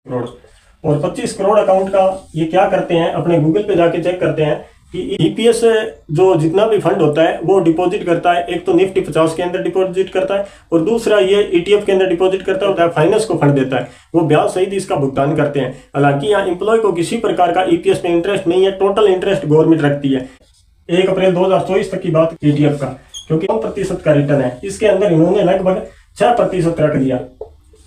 करोड़। और 25 करोड़ अकाउंट का ये क्या करते हैं, अपने गूगल पे जाके चेक करते हैं कि ईपीएस जो जितना भी फंड होता है वो डिपॉजिट करता है। एक तो निफ्टी 50 के अंदर डिपॉजिट करता है और दूसरा ये ईटीएफ के अंदर डिपॉजिट करता है, फाइनेंस को फंड देता है, वो ब्याज सहित इसका भुगतान करते हैं। हालांकि यहाँ एम्प्लॉय को किसी प्रकार का ईपीएस में इंटरेस्ट नहीं है, टोटल इंटरेस्ट गवर्नमेंट रखती है। 1 अप्रैल 2024 तक की बात ईटीएफ का, क्योंकि 9% का रिटर्न है, इसके अंदर इन्होंने लगभग 6% रख दिया।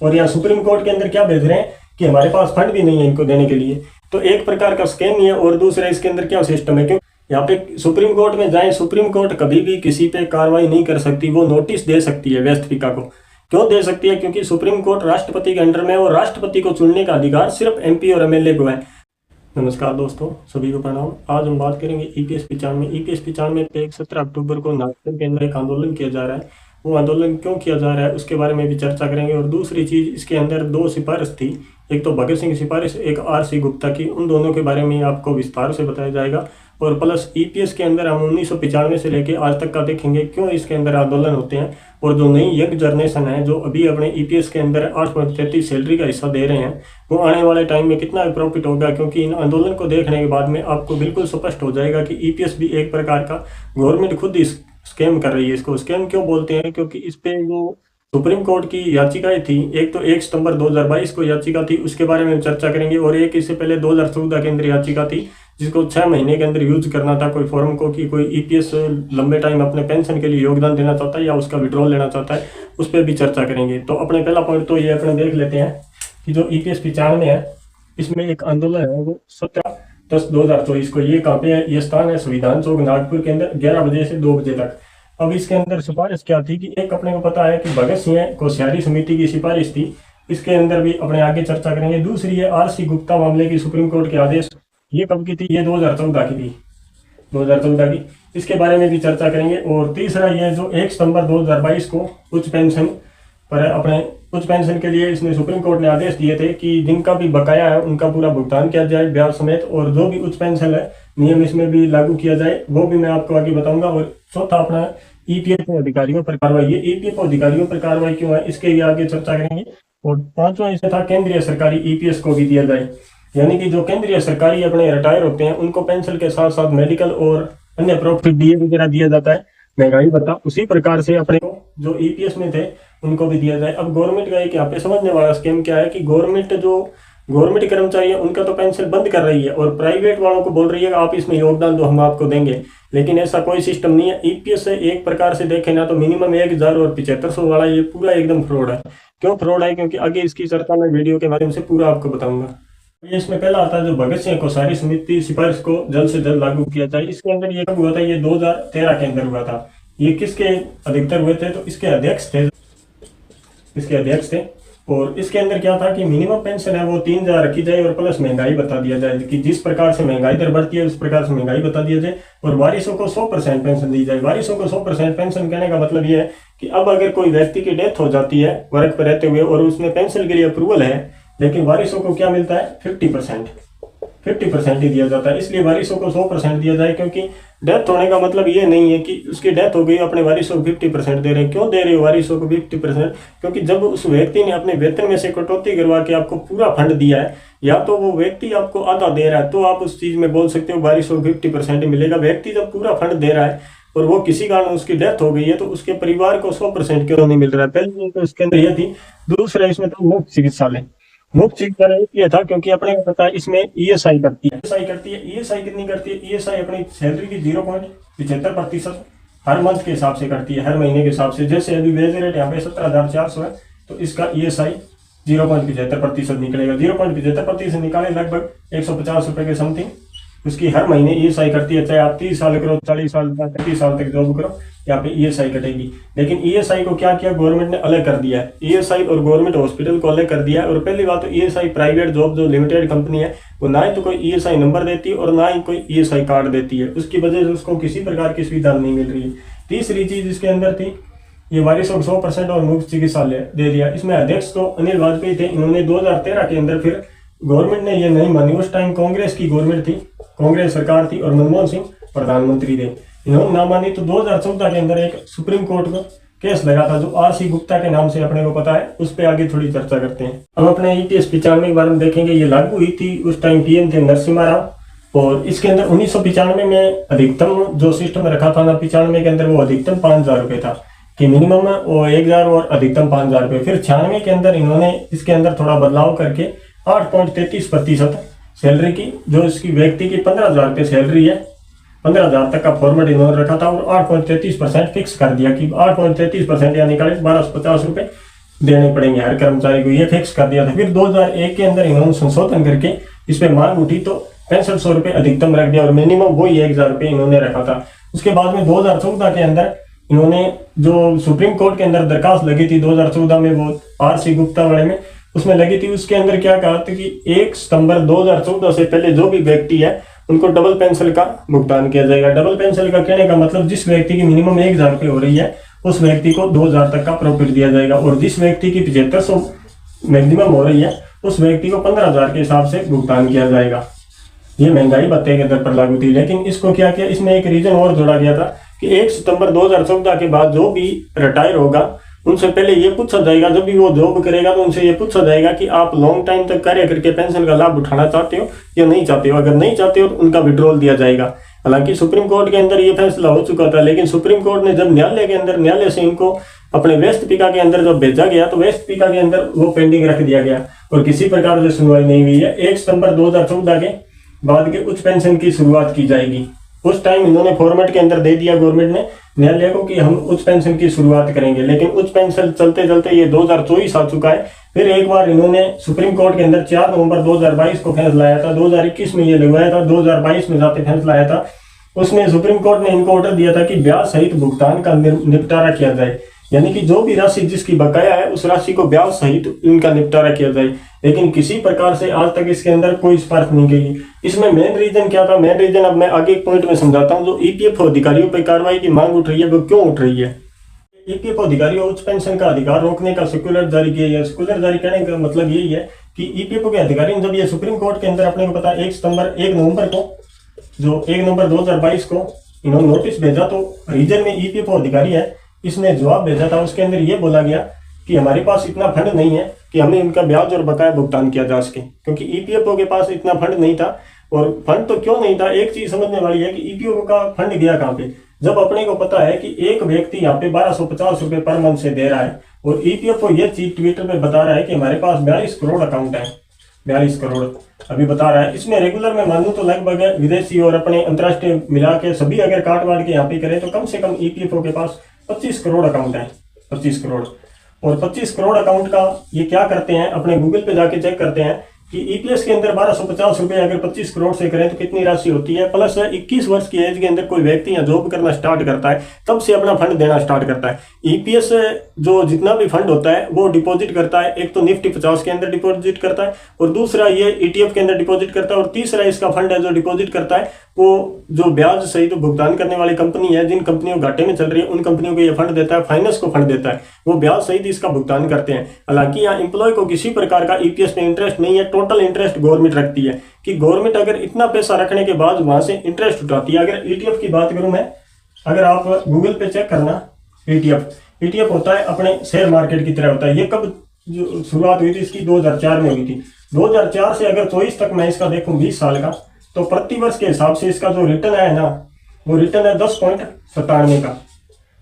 और यहाँ सुप्रीम कोर्ट के अंदर क्या भेज रहे हैं कि हमारे पास फंड भी नहीं है इनको देने के लिए। तो एक प्रकार का स्कैम ही है। और दूसरा इसके अंदर क्या सिस्टम है, क्यों यहाँ पे सुप्रीम कोर्ट में जाए, सुप्रीम कोर्ट कभी भी किसी पे कार्रवाई नहीं कर सकती, वो नोटिस दे सकती है वेस्ट अफ्रीका को। क्यों दे सकती है, क्योंकि सुप्रीम कोर्ट राष्ट्रपति के अंडर में है और राष्ट्रपति को चुनने का अधिकार सिर्फ एमपी और एमएलए को है। नमस्कार दोस्तों, सभी को प्रणाम। आज हम बात करेंगे ईपीएस 95। ईपीएस 95 पे 17 अक्टूबर को नागपुर के अंदर एक आंदोलन किया जा रहा है। वो आंदोलन क्यों किया जा रहा है उसके बारे में भी चर्चा करेंगे। और दूसरी चीज, इसके अंदर 2 सिफारिश थी, एक तो भगत सिंह की सिफारिश, एक आरसी गुप्ता की। उन दोनों के बारे में आपको विस्तार से बताया जाएगा। और प्लस ईपीएस के अंदर हम 1995 से लेके आज तक का देखेंगे, क्यों इसके अंदर आंदोलन होते हैं। और जो नई यंग जनरेशन है जो अभी अपने ईपीएस के अंदर 8.33 सैलरी का हिस्सा दे रहे हैं, वो आने वाले टाइम में कितना प्रॉफिट होगा। क्योंकि इन आंदोलन को देखने के बाद में आपको बिल्कुल स्पष्ट हो जाएगा कि ईपीएस भी एक प्रकार का गवर्नमेंट खुद इस स्कैम कर रही है। इसको स्कैम क्यों बोलते हैं, क्योंकि इस पे जो सुप्रीम कोर्ट की याचिकाएं थी, एक तो 1 सितंबर 2022 को याचिका थी, उसके बारे में चर्चा करेंगे। और एक इससे पहले 2014 के अंदर याचिका थी, जिसको 6 महीने के अंदर यूज करना था कोई फॉर्म को, कि कोई ईपीएस लंबे टाइम अपने पेंशन के लिए योगदान देना चाहता है या उसका विड्रॉल लेना चाहता है, उस पर भी चर्चा करेंगे। तो अपने पहला पॉइंट तो ये अपने देख लेते हैं कि जो ईपीएस 95 है, इसमें एक आंदोलन है वो 17/10/2024 को। ये कहाँ पे है, ये स्थान है संविधान चौक नागपुर के अंदर, 11 बजे से 2 बजे तक। अब इसके अंदर सिफारिश क्या थी कि एक अपने को पता है कि भगत सिंह कोश्यारी समिति की सिफारिश थी, इसके अंदर भी अपने आगे चर्चा करेंगे। दूसरी है आरसी गुप्ता मामले की सुप्रीम कोर्ट के आदेश, ये कब की थी, ये 2014 की थी, 2014 की, इसके बारे में भी चर्चा करेंगे। और तीसरा ये जो 1 सितंबर 2022 को उच्च पेंशन पर अपने उच्च पेंशन के लिए इसने सुप्रीम कोर्ट ने आदेश दिए थे कि जिनका भी बकाया है उनका पूरा भुगतान किया जाए ब्याज समेत, और जो भी उच्च पेंशन है नियम इसमें भी लागू किया जाए, वो भी मैं आपको आगे बताऊंगा। और चौथा अपना ईपीएफ अधिकारियों पर कार्रवाई, ये ईपीएफ अधिकारियों पर कार्रवाई क्यों है इसके भी आगे चर्चा करेंगे। और पांचवा इसमें था केंद्रीय सरकारी ईपीएस को भी दिया जाए, यानी कि जो केंद्रीय सरकारी अपने रिटायर होते हैं उनको पेंशन के साथ साथ मेडिकल और अन्य प्रॉफिट डीए वगैरह दिया जाता है, महंगाई भत्ता, उसी प्रकार से अपने जो ईपीएस में थे उनको भी दिया जाए। अब गवर्नमेंट का एक यहाँ पे समझने वाला स्कीम क्या है कि गवर्नमेंट कर्मचारी है उनका तो पेंशन बंद कर रही है और प्राइवेट वालों को बोल रही है आप इसमें योगदान दो, हम आपको देंगे। लेकिन ऐसा कोई सिस्टम नहीं है। ईपीएस से एक प्रकार से देखें ना तो मिनिमम 1000 और 7500 वाला ये पूरा एकदम फ्रॉड है। क्यों फ्रॉड है, क्योंकि आगे इसकी चर्चा मैं वीडियो के माध्यम से पूरा आपको बताऊंगा। ये इसमें पहला आता है जो भगत सिंह कोश्यारी समिति सिफारिश को जल्द से जल्द लागू किया जाए। इसके अंदर ये कब हुआ था, ये 2013 के अंदर हुआ था। ये किसके अधिकतर हुए थे, तो इसके अध्यक्ष थे। और इसके अंदर क्या था कि मिनिमम पेंशन है वो 3000 रखी जाए और प्लस महंगाई बता दिया जाए कि जिस प्रकार से महंगाई दर बढ़ती है उस प्रकार से महंगाई बता दिया जाए। और वारिसों को 100% पेंशन दी जाए। वारिसों को 100% पेंशन कहने का मतलब ये है कि अब अगर कोई व्यक्ति की डेथ हो जाती है वर्क पर रहते हुए और उसमें पेंशन के लिए अप्रूवल है, लेकिन वारिसों को क्या मिलता है, 50% ही दिया जाता है। इसलिए वारिसों को 100% दिया जाए, क्योंकि डेथ होने का मतलब ये नहीं है कि उसकी डेथ हो गई अपने वारिसों को 50% दे रहे हैं। क्यों दे रहे हो वारिसों को 50%, क्योंकि जब उस व्यक्ति ने अपने वेतन में से कटौती करवा के आपको पूरा फंड दिया है, या तो वो व्यक्ति आपको आधा दे रहा है तो आप उस चीज में बोल सकते हो वारिसों को 50% मिलेगा। व्यक्ति जब पूरा फंड दे रहा है और वो किसी कारण उसकी डेथ हो गई है तो उसके परिवार को 100% क्यों नहीं मिल रहा है। पहले तो इसके अंदर ये थी। दूसरा इसमें तो मुफ्त चिकित्सालय, मुफ्त चिकित्सा ये था क्योंकि अपने को पता है इसमें ईएसआई करती है। ईएसआई कितनी करती है, ईएसआई अपनी सैलरी की 0.75% हर मंथ के हिसाब से करती है, हर महीने के हिसाब से। जैसे अभी वेज रेट यहाँ पे 17,400 है तो इसका ईएसआई 0.75% निकलेगा। 0.75% निकाले लगभग 150 रुपए के समथिंग उसकी हर महीने ईएसआई करती है। चाहे आप 30 साल करो, 40 साल, 35 साल तक जॉब करो, यहाँ पे ईएसआई कटेगी। लेकिन ईएसआई को क्या किया गवर्नमेंट ने, अलग कर दिया है। ईएसआई और गवर्नमेंट हॉस्पिटल को अलग कर दिया है। और पहली बात तो ईएसआई प्राइवेट जॉब जो लिमिटेड कंपनी है वो ना ही तो कोई ईएसआई नंबर देती है और ना ही कोई ईएसआई कार्ड देती है, उसकी वजह से उसको किसी प्रकार की सुविधा नहीं मिल रही है। तीसरी चीज इसके अंदर थी ये वारिसों को 100% और मुफ्त चिकित्सालय दे दिया। इसमें अध्यक्ष तो अनिल वाजपेयी थे। इन्होंने 2013 के अंदर फिर गवर्नमेंट ने ये नहीं मानी। उस टाइम कांग्रेस की गवर्नमेंट थी, कांग्रेस सरकार थी और मनमोहन सिंह प्रधानमंत्री थे। इन्होंने ना मानी तो 2014 के अंदर एक सुप्रीम कोर्ट को केस लगा था जो आरसी गुप्ता के नाम से अपने को पता है, उस पर आगे थोड़ी चर्चा करते हैं। हम अपने ईपीएस 95 के बारे में देखेंगे। ये लागू हुई थी, उस टाइम पीएम थे नरसिम्हा राव, और इसके अंदर 1995 में अधिकतम जो सिस्टम रखा था ना 95 के अंदर, वो अधिकतम 5,000 रुपये था कि मिनिमम वो 1,000 और अधिकतम 5,000 रुपये। फिर 96 के अंदर इन्होंने इसके अंदर थोड़ा बदलाव करके 8.33% सैलरी की, जो इसकी व्यक्ति की 15,000 रुपये सैलरी है, 15,000 तक का फॉर्मेट इन्होंने रखा था, और 8.33% फिक्स कर दिया कि 8.33% यानी 1250 रुपये देने पड़ेंगे हर कर्मचारी को, ये फिक्स कर दिया था। फिर 2001 के अंदर इन्होंने संशोधन करके इस पर मांग उठी तो 6500 रुपये अधिकतम रख दिया, और मिनिमम वही 1,000 रुपये इन्होंने रखा था। उसके बाद में 2014 के अंदर इन्होंने जो सुप्रीम कोर्ट के अंदर दरखास्त लगी थी 2014 में, वो आरसी गुप्ता वाले में उसमें लगी थी, उसके अंदर क्या कहा था कि 1 सितंबर 2014 से पहले जो भी व्यक्ति है उनको डबल पेंशन का भुगतान किया जाएगा। डबल पेंशन का कहने का मतलब जिस व्यक्ति की मिनिमम 1,000 रुपये हो रही है उस व्यक्ति को 2,000 तक का प्रॉफिट दिया जाएगा, और जिस व्यक्ति की 7500 मैक्सिमम हो रही है उस व्यक्ति को 15,000 के हिसाब से भुगतान किया जाएगा। ये महंगाई भत्ते के दर पर लागू थी, लेकिन इसको क्या किया, इसमें एक रीजन और जोड़ा गया था कि 1 सितंबर 2014 के बाद जो भी रिटायर होगा उनसे पहले ये पूछा जाएगा, जब भी वो जॉब करेगा तो उनसे ये पूछा जाएगा कि आप लॉन्ग टाइम तक कार्य करके पेंशन का लाभ उठाना चाहते हो या नहीं चाहते हो। अगर नहीं चाहते हो तो उनका विड्रॉल दिया जाएगा। हालांकि सुप्रीम कोर्ट के अंदर ये फैसला हो चुका था, लेकिन सुप्रीम कोर्ट ने जब न्यायालय के अंदर, न्यायालय से इनको अपने वेस्ट पीका के अंदर जब भेजा गया तो वेस्ट पीका के अंदर वो पेंडिंग रख दिया गया और किसी प्रकार से सुनवाई नहीं हुई है। 1 सितंबर 2014 के बाद के उच्च पेंशन की शुरुआत की जाएगी। उस टाइम इन्होंने फॉर्मेट के अंदर दे दिया गवर्नमेंट ने न्यायालय को कि हम उच्च पेंशन की शुरुआत करेंगे, लेकिन उच्च पेंशन चलते चलते ये 2024 आ चुका है। फिर एक बार इन्होंने सुप्रीम कोर्ट के अंदर 4 नवंबर 2022 को फैसला आया था, 2021 में ये लगवाया था, 2022 में जाते फैसला आया था। उसमें सुप्रीम कोर्ट ने इनको ऑर्डर दिया था कि ब्याज सहित भुगतान का निपटारा किया जाए, यानी कि जो भी राशि जिसकी बकाया है उस राशि को ब्याज सहित इनका निपटारा किया जाए। लेकिन किसी प्रकार से आज तक इसके अंदर कोई सिफारिश नहीं की। इसमें मेन रीजन क्या था, मेन रीजन अब मैं आगे एक पॉइंट में समझाता हूँ। जो ईपीएफओ अधिकारियों पर कार्रवाई की मांग उठ रही है वो क्यों उठ रही है। ईपीएफओ अधिकारियों उच्च पेंशन का अधिकार रोकने का सर्कुलर जारी किया है। सर्कुलर जारी करने का मतलब यही है कि ईपीएफओ के अधिकारी जब ये सुप्रीम कोर्ट के अंदर अपने को पता 1 नवंबर को, जो 1 नवंबर 2022 को इन्होंने नोटिस भेजा, तो रीजन में ईपीएफओ अधिकारी है इसने जवाब भेजा था। उसके अंदर ये बोला गया कि हमारे पास इतना फंड नहीं है कि हमें इनका ब्याज और बकाया भुगतान किया जा सके, क्योंकि ईपीएफओ के पास इतना फंड नहीं था। और फंड तो क्यों नहीं था, एक चीज समझने वाली है कि ईपीएफओ का फंड गया कहाँ पे। जब अपने को पता है कि एक व्यक्ति यहाँ पे 1250 रुपये पर मंथ से दे रहा है और ईपीएफओ ये चीज ट्विटर पे बता रहा है कि हमारे पास 42 करोड़ अकाउंट है, 42 करोड़ अभी बता रहा है। इसमें रेगुलर में मानूं तो लगभग विदेशी और अपने अंतर्राष्ट्रीय मिला के सभी अगर काट वाट के यहाँ पे करें तो कम से कम ईपीएफओ के पास 25 करोड़ अकाउंट है, 25 करोड़। और 25 करोड़ अकाउंट का ये क्या करते हैं, अपने गूगल पे जाके चेक करते हैं कि ईपीएस के अंदर 1250 रुपये अगर 25 करोड़ से करें तो कितनी राशि होती है। प्लस 21 वर्ष की एज के अंदर कोई व्यक्ति यहाँ जॉब करना स्टार्ट करता है तब से अपना फंड देना स्टार्ट करता है। ईपीएस जो जितना भी फंड होता है वो डिपॉजिट करता है, एक तो निफ्टी 50 के अंदर डिपॉजिट करता है और दूसरा ये ईटीएफ के अंदर डिपॉजिट करता है, और तीसरा इसका फंड है जो डिपॉजिट करता है वो जो ब्याज सहित तो भुगतान करने वाली कंपनी है, जिन कंपनियों घाटे में चल रही है उन कंपनियों को ये फंड देता है, फाइनेंस को फंड देता है, वो ब्याज सहित इसका भुगतान करते हैं। हालांकि यहाँ एम्प्लॉय को किसी प्रकार का ईपीएस में इंटरेस्ट नहीं है, टोटल इंटरेस्ट गवर्नमेंट रखती है कि गवर्नमेंट अगर इतना पैसा रखने के बाद वहां से इंटरेस्ट उठाती है। अगर ईटीएफ की बात करूं मैं, अगर आप गूगल पे चेक करना, ईटीएफ होता है अपने शेयर मार्केट की तरह होता है। ये कब जो शुरुआत हुई थी इसकी 2004 में हुई थी। 2004 से अगर 24 तक मैं इसका देखूं 20 साल का, तो प्रति वर्ष के हिसाब से इसका जो रिटर्न है ना, वो रिटर्न है 10.97 का,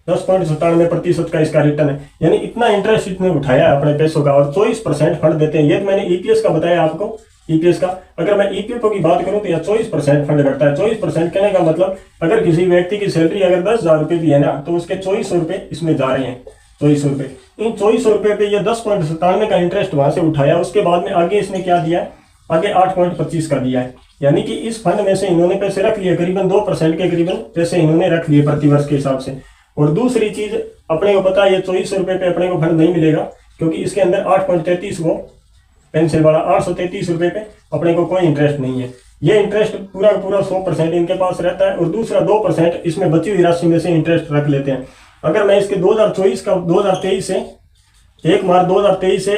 10.97% का इसका रिटर्न है। यानी इतना इंटरेस्ट इसने उठाया है अपने पैसों का और 24% फंड देते हैं। ये तो मैंने ईपीएस का बताया आपको, ईपीएस का। अगर मैं ईपीएफओ की बात करूं तो यह 24% फंड करता है। 24% कहने का मतलब अगर किसी व्यक्ति की सैलरी अगर 10,000 रुपये भी है ना, तो उसके 2400 रुपये इसमें जा रहे हैं, 2400 रुपये। इन 2400 रुपये पे ये 10.97 का इंटरेस्ट वहां से उठाया। उसके बाद में आगे इसने क्या दिया, आगे 8.25 का दिया है। यानी कि इस फंड में से इन्होंने पैसे रख लिए, करीबन 2% के करीबन पैसे इन्होंने रख लिए प्रति वर्ष के हिसाब से। और दूसरी चीज अपने को पता है ये 2400 रुपये पे अपने को फंड नहीं मिलेगा, क्योंकि इसके अंदर 8.33 वो पेंशन वाला 833 रुपये पे अपने को कोई इंटरेस्ट नहीं है। ये इंटरेस्ट पूरा 100% इनके पास रहता है और दूसरा 2% इसमें बची हुई राशि में से इंटरेस्ट रख लेते हैं। अगर मैं इसके 2023 से 1 मार्च 2023 से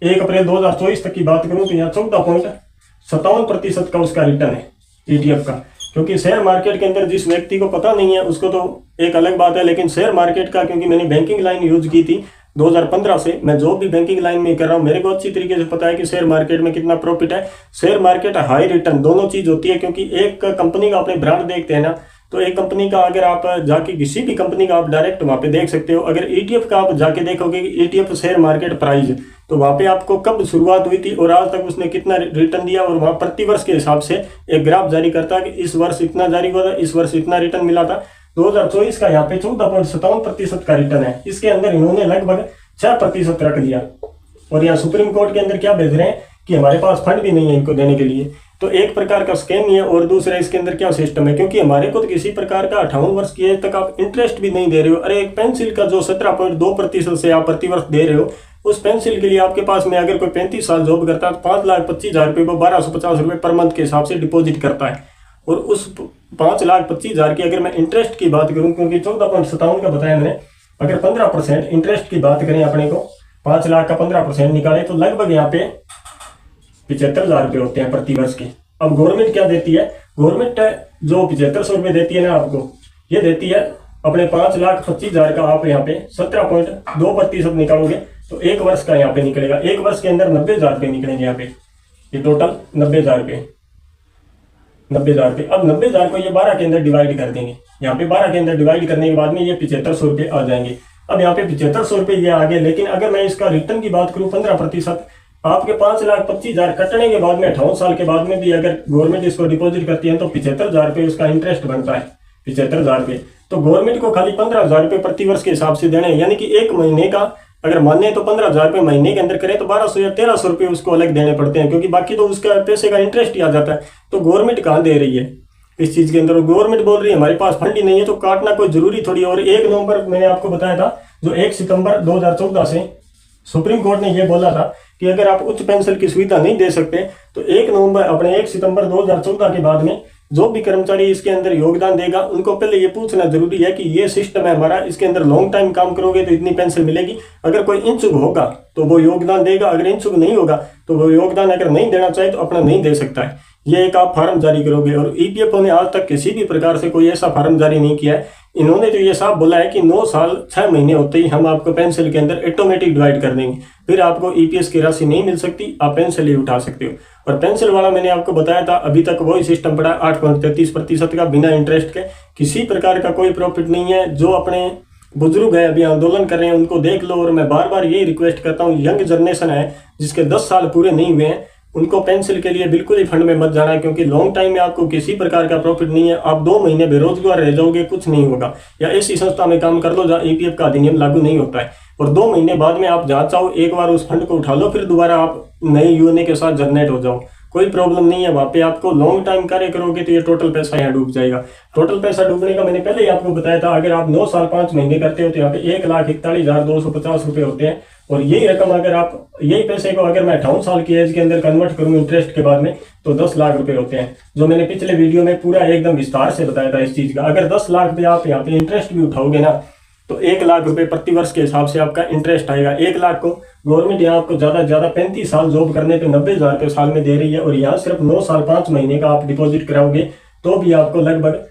1 अप्रैल 2024 तक की बात करूं तो यहाँ 14.57% का उसका रिटर्न है ईटीएफ का। क्योंकि शेयर मार्केट के अंदर जिस व्यक्ति को पता नहीं है उसको तो एक अलग बात है, लेकिन शेयर मार्केट का, क्योंकि मैंने बैंकिंग लाइन यूज की थी 2015 से, मैं जो भी बैंकिंग लाइन में कर रहा हूँ, मेरे को अच्छी तरीके से पता है कि शेयर मार्केट में कितना प्रॉफिट है। शेयर मार्केट हाई रिटर्न दोनों चीज होती है, क्योंकि एक कंपनी का अपने ब्रांड देखते हैं ना, तो एक कंपनी का अगर आप जाके किसी भी कंपनी का आप डायरेक्ट वहां पे देख सकते हो। अगर ETF का आप जाके देखोगे कि ETF शेयर मार्केट प्राइस, तो वहां पे आपको कब शुरुआत हुई थी और आज तक उसने कितना रिटर्न दिया, और वहां प्रतिवर्ष के हिसाब से एक ग्राफ जारी करता है कि इस वर्ष इतना जारी हुआ था, इस वर्ष इतना रिटर्न मिला था। 2024 का यहाँ पे 14.57% का रिटर्न है। इसके अंदर इन्होंने लगभग 6% रख दिया, और यहाँ सुप्रीम कोर्ट के अंदर क्या भेज रहे हैं कि हमारे पास फंड भी नहीं है इनको देने के लिए। तो एक प्रकार का स्कैम ही है, और दूसरा इसके अंदर क्या सिस्टम है, क्योंकि हमारे को तो किसी प्रकार का 58 वर्ष की एज तक आप इंटरेस्ट भी नहीं दे रहे हो। अरे एक पेंसिल का जो 17.2% से आप प्रतिवर्ष दे रहे हो, उस पेंसिल के लिए आपके पास में अगर कोई 35 साल जॉब करता है तो 5,25,000 रुपये वो 1,250 रुपये पर मंथ के हिसाब से डिपॉजिट करता है। और उस 5,25,000 की अगर मैं इंटरेस्ट की बात करूं, क्योंकि 14.57 का बताया मैंने, अगर 15% इंटरेस्ट की बात करें अपने को, 5 लाख का 15% निकाले तो लगभग यहाँ पे 75,000 रुपये होते हैं प्रतिवर्ष के। अब गवर्नमेंट क्या देती है, गवर्नमेंट जो 7500 रुपये देती है ना आपको, ये देती है अपने 5,25,000 का आप यहाँ पे 17.2% निकालोगे तो एक वर्ष का यहाँ पे निकलेगा। एक वर्ष के अंदर 90,000 रुपये निकलेंगे यहाँ पे, ये टोटल 90,000 रुपये। 90,000 रुपये, अब 90,000 को ये 12 के अंदर डिवाइड कर देंगे। यहाँ पे 12 के अंदर डिवाइड करने के बाद में ये 7500 रुपये आ जाएंगे। अब यहाँ पे 7500 रुपये ये आ गए, लेकिन अगर मैं इसका रिटर्न की बात करूँ 15%, आपके 5,25,000 कटने के बाद में 58 साल के बाद में भी अगर गवर्नमेंट इसको डिपॉजिट करती है तो 75,000 रुपये उसका इंटरेस्ट बनता है, 75,000 रुपये। तो गवर्नमेंट को खाली 15,000 रुपये प्रतिवर्ष के हिसाब से देने, यानी कि एक महीने का अगर माने तो 15,000 रुपये महीने के अंदर करें तो 1,200 या 1,300 रुपये उसको अलग देने पड़ते हैं, क्योंकि बाकी तो उसका पैसे का इंटरेस्ट ही आ जाता है। तो गवर्नमेंट कहाँ दे रही है इस चीज के अंदर, गवर्नमेंट बोल रही है हमारे पास फंड ही नहीं है, तो काटना कोई जरूरी थोड़ी। और 1 नवंबर मैंने आपको बताया था, जो 1 सितंबर 2014 से सुप्रीम कोर्ट ने यह बोला था कि अगर आप उच्च पेंशन की सुविधा नहीं दे सकते तो 1 सितंबर 2014 के बाद में जो भी कर्मचारी इसके अंदर योगदान देगा उनको पहले ये पूछना जरूरी है कि ये सिस्टम है हमारा, इसके अंदर लॉन्ग टाइम काम करोगे तो इतनी पेंशन मिलेगी। अगर कोई इच्छुक होगा तो वो योगदान देगा, अगर इच्छुक नहीं होगा तो वो योगदान अगर नहीं देना चाहे तो अपना नहीं दे सकता है। ये एक आप फार्म जारी करोगे, और EPFO ने आज तक किसी भी प्रकार से कोई ऐसा फार्म जारी नहीं किया है। इन्होंने तो ये साफ बोला है कि 9 साल 6 महीने होते ही हम आपको पेंशन के अंदर ऑटोमेटिक डिवाइड कर देंगे, फिर आपको EPS की राशि नहीं मिल सकती, आप पेंशन ही उठा सकते हो। और पेंशन वाला मैंने आपको बताया था अभी तक वही सिस्टम पड़ा 8.33% का बिना इंटरेस्ट के, किसी प्रकार का कोई प्रॉफिट नहीं है। जो अपने बुजुर्ग है अभी आंदोलन कर रहे हैं उनको देख लो, और मैं बार बार यही रिक्वेस्ट करता हूँ, यंग जनरेशन है जिसके 10 साल पूरे नहीं हुए हैं, उनको पेंशन के लिए बिल्कुल ही फंड में मत जाना, क्योंकि लॉन्ग टाइम में आपको किसी प्रकार का प्रॉफिट नहीं है। आप 2 महीने बेरोजगार रह जाओगे, कुछ नहीं होगा। या ऐसी संस्था में काम कर लो जहाँ EPF का अधिनियम लागू नहीं होता है, और 2 महीने बाद में आप जहाँ चाहो एक बार उस फंड को उठा लो, फिर दोबारा आप नए UNA के साथ जनरेट हो जाओ, कोई प्रॉब्लम नहीं है। वहाँ पे आपको लॉन्ग टाइम कार्य करोगे तो ये टोटल पैसा यहाँ डूब जाएगा। टोटल पैसा डूबने का मैंने पहले ही आपको बताया था, अगर आप 9 साल 5 महीने करते हो तो यहाँ पे 1,41,250 रुपये होते हैं। और यही रकम अगर आप यही पैसे को अगर मैं 58 साल की एज के अंदर कन्वर्ट करूँ इंटरेस्ट के बाद में तो 10 लाख रुपए होते हैं, जो मैंने पिछले वीडियो में पूरा एकदम विस्तार से बताया था इस चीज का। अगर 10 लाख रुपये आप यहाँ पे इंटरेस्ट भी उठाओगे ना तो 1 लाख रुपए प्रतिवर्ष के हिसाब से आपका इंटरेस्ट आएगा। 1 लाख को गवर्नमेंट यहाँ आपको ज्यादा से ज्यादा 35 साल जॉब करने पे 90,000 रुपये साल में दे रही है, और यहाँ सिर्फ 9 साल 5 महीने का आप डिपॉजिट कराओगे तो भी आपको लगभग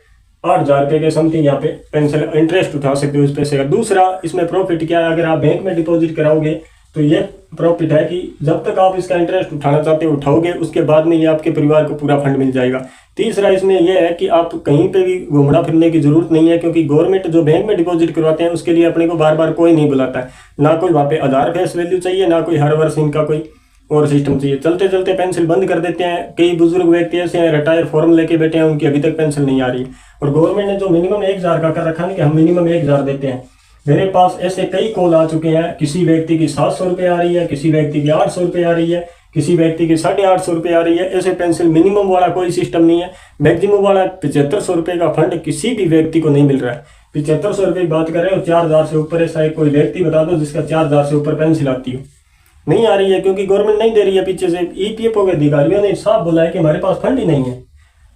8,000 रुपये के समथिंग यहाँ पे पेंशन इंटरेस्ट उठा सकते हो इस पैसे का। दूसरा इसमें प्रॉफिट क्या है, अगर आप बैंक में डिपॉजिट कराओगे तो ये प्रॉफिट है कि जब तक आप इसका इंटरेस्ट उठाना चाहते हो उठाओगे, उसके बाद में ये आपके परिवार को पूरा फंड मिल जाएगा। तीसरा इसमें यह है कि आप कहीं पे भी घूमना फिरने की जरूरत नहीं है, क्योंकि गवर्नमेंट जो बैंक में डिपॉजिट करवाते हैं उसके लिए अपने को बार बार कोई नहीं बुलाता है, ना कोई वहाँ पे आधार फेस वैल्यू चाहिए, ना कोई हर वर्ष इनका कोई और सिस्टम चाहिए। चलते चलते पेंशन बंद कर देते हैं। कई बुजुर्ग व्यक्ति ऐसे हैं रिटायर फॉर्म लेके बैठे हैं, उनकी अभी तक पेंशन नहीं आ रही। और गवर्नमेंट ने जो मिनिमम 1,000 का कर रखा है कि हम मिनिमम 1,000 देते हैं। मेरे पास ऐसे कई कॉल आ चुके हैं, किसी व्यक्ति की 700 रुपये आ रही है, किसी व्यक्ति की 800 रुपये आ रही है, किसी व्यक्ति की 850 रुपये आ रही है। ऐसे पेंशन मिनिमम वाला कोई सिस्टम नहीं है। मैक्सिमम वाला 7500 रुपये का फंड किसी भी व्यक्ति को नहीं मिल रहा है। 7500 रुपये की बात करें और 4,000 से ऊपर ऐसा कोई व्यक्ति बता दो जिसका 4,000 से ऊपर पेंशन आती हो, नहीं आ रही है, क्योंकि गवर्नमेंट नहीं दे रही है। पीछे से EPFO के अधिकारियों ने साफ बोला है कि हमारे पास फंड ही नहीं है,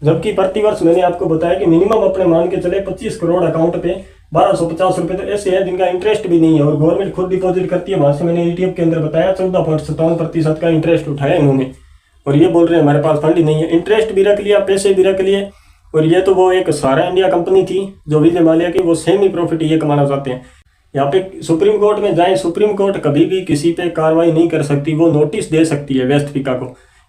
जबकि प्रतिवर्ष मैंने आपको बताया कि मिनिमम अपने मान के चले 25 करोड़ अकाउंट पे 1,250 रुपये तो ऐसे है जिनका इंटरेस्ट भी नहीं है, और गवर्नमेंट खुद डिपॉजिट करती है। वहां से मैंने ETF के अंदर बताया 14.57% का इंटरेस्ट उठाया इन्होंने, और ये बोल रहे हैं हमारे पास फंड ही नहीं है। इंटरेस्ट भी रख लिया, पैसे भी रख लिए, और ये तो वो एक सारा इंडिया कंपनी थी जो विजय माल्या की, वो सेमी प्रॉफिट ये कमाना चाहते हैं। यहाँ पे सुप्रीम कोर्ट में जाए, सुप्रीम कोर्ट कभी भी किसी पे कार्रवाई नहीं कर सकती, वो नोटिस दे सकती है वेस्टफिका को।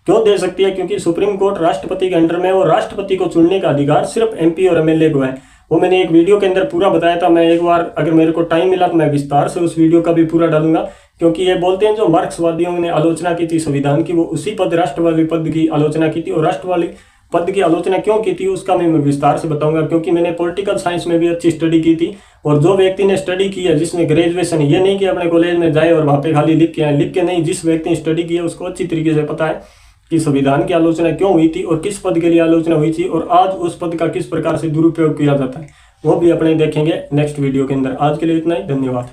क्यों दे सकती है? क्योंकि सुप्रीम कोर्ट राष्ट्रपति के अंडर में है और राष्ट्रपति को चुनने का अधिकार सिर्फ MP और MLA को है। वो मैंने एक वीडियो के अंदर पूरा बताया था। मैं एक बार अगर मेरे को टाइम मिला तो मैं विस्तार से उस वीडियो का भी पूरा डालूंगा, क्योंकि ये बोलते हैं जो मार्क्सवादियों ने आलोचना की थी संविधान की, वो उसी पद राष्ट्रवादी पद की आलोचना की थी। और राष्ट्रवादी पद की आलोचना क्यों की थी उसका मैं विस्तार से बताऊंगा, क्योंकि मैंने पॉलिटिकल साइंस में भी अच्छी स्टडी की थी। और जो व्यक्ति ने स्टडी की है, जिसने ग्रेजुएशन, ये नहीं कि अपने कॉलेज में जाए और वहाँ पे खाली लिख के आए, लिख के नहीं, जिस व्यक्ति ने स्टडी की है उसको अच्छी तरीके से पता है कि संविधान की आलोचना क्यों हुई थी और किस पद के लिए आलोचना हुई थी और आज उस पद का किस प्रकार से दुरुपयोग किया जाता है, वो भी अपने देखेंगे नेक्स्ट वीडियो के अंदर। आज के लिए इतना ही, धन्यवाद।